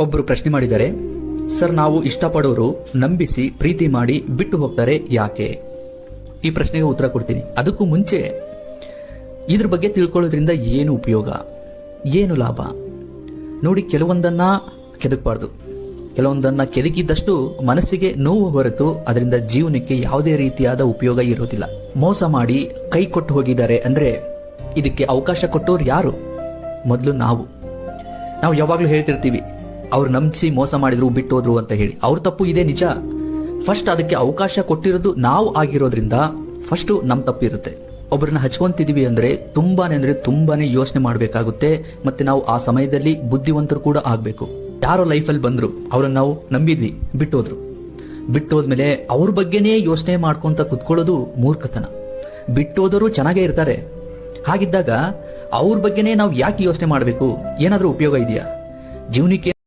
ಒಬ್ರು ಪ್ರಶ್ನೆ ಮಾಡಿದ್ದಾರೆ, ಸರ್ ನಾವು ಇಷ್ಟಪಡೋರು ನಂಬಿಸಿ ಪ್ರೀತಿ ಮಾಡಿ ಬಿಟ್ಟು ಹೋಗ್ತಾರೆ ಯಾಕೆ? ಈ ಪ್ರಶ್ನೆಗೆ ಉತ್ತರ ಕೊಡ್ತೀನಿ. ಅದಕ್ಕೂ ಮುಂಚೆ ಇದ್ರ ಬಗ್ಗೆ ತಿಳ್ಕೊಳ್ಳೋದ್ರಿಂದ ಏನು ಉಪಯೋಗ, ಏನು ಲಾಭ ನೋಡಿ. ಕೆಲವೊಂದನ್ನ ಕೆದಕಬಾರ್ದು. ಕೆಲವೊಂದನ್ನ ಕೆದಕಿದ್ದಷ್ಟು ಮನಸ್ಸಿಗೆ ನೋವು ಹೊರತು ಅದರಿಂದ ಜೀವನಕ್ಕೆ ಯಾವುದೇ ರೀತಿಯಾದ ಉಪಯೋಗ ಇರೋದಿಲ್ಲ. ಮೋಸ ಮಾಡಿ ಕೈ ಕೊಟ್ಟು ಹೋಗಿದ್ದಾರೆ ಅಂದ್ರೆ ಇದಕ್ಕೆ ಅವಕಾಶ ಕೊಟ್ಟೋರು ಯಾರು? ಮೊದಲು ನಾವು ಯಾವಾಗ್ಲೂ ಹೇಳ್ತಿರ್ತೀವಿ, ಅವ್ರು ನಂಬಿಸಿ ಮೋಸ ಮಾಡಿದ್ರು ಬಿಟ್ಟೋದ್ರು ಅಂತ ಹೇಳಿ. ಅವ್ರ ತಪ್ಪು ಇದೆ ನಿಜ. ಫಸ್ಟ್ ಅದಕ್ಕೆ ಅವಕಾಶ ಕೊಟ್ಟಿರೋದು ನಾವು ಆಗಿರೋದ್ರಿಂದ ಫಸ್ಟ್ ನಮ್ ತಪ್ಪಿರುತ್ತೆ. ಒಬ್ಬರನ್ನ ಹಚ್ಕೊಂತಿದೀವಿ ಅಂದ್ರೆ ತುಂಬಾನೇ ಯೋಚನೆ ಮಾಡಬೇಕಾಗುತ್ತೆ. ಮತ್ತೆ ನಾವು ಆ ಸಮಯದಲ್ಲಿ ಬುದ್ಧಿವಂತರು ಕೂಡ ಆಗ್ಬೇಕು. ಯಾರೋ ಲೈಫಲ್ಲಿ ಬಂದ್ರು, ಅವ್ರನ್ನ ನಾವು ನಂಬಿದ್ವಿ, ಬಿಟ್ಟೋದ್ಮೇಲೆ ಅವ್ರ ಬಗ್ಗೆನೇ ಯೋಚನೆ ಮಾಡ್ಕೊಂತ ಕುತ್ಕೊಳ್ಳೋದು ಮೂರ್ಖತನ. ಬಿಟ್ಟೋದರು ಚೆನ್ನಾಗೇ ಇರ್ತಾರೆ. ಹಾಗಿದ್ದಾಗ ಅವ್ರ ಬಗ್ಗೆನೇ ನಾವು ಯಾಕೆ ಯೋಚನೆ ಮಾಡಬೇಕು? ಏನಾದ್ರೂ ಉಪಯೋಗ ಇದೆಯಾ? ಜೀವನಕ್ಕೆ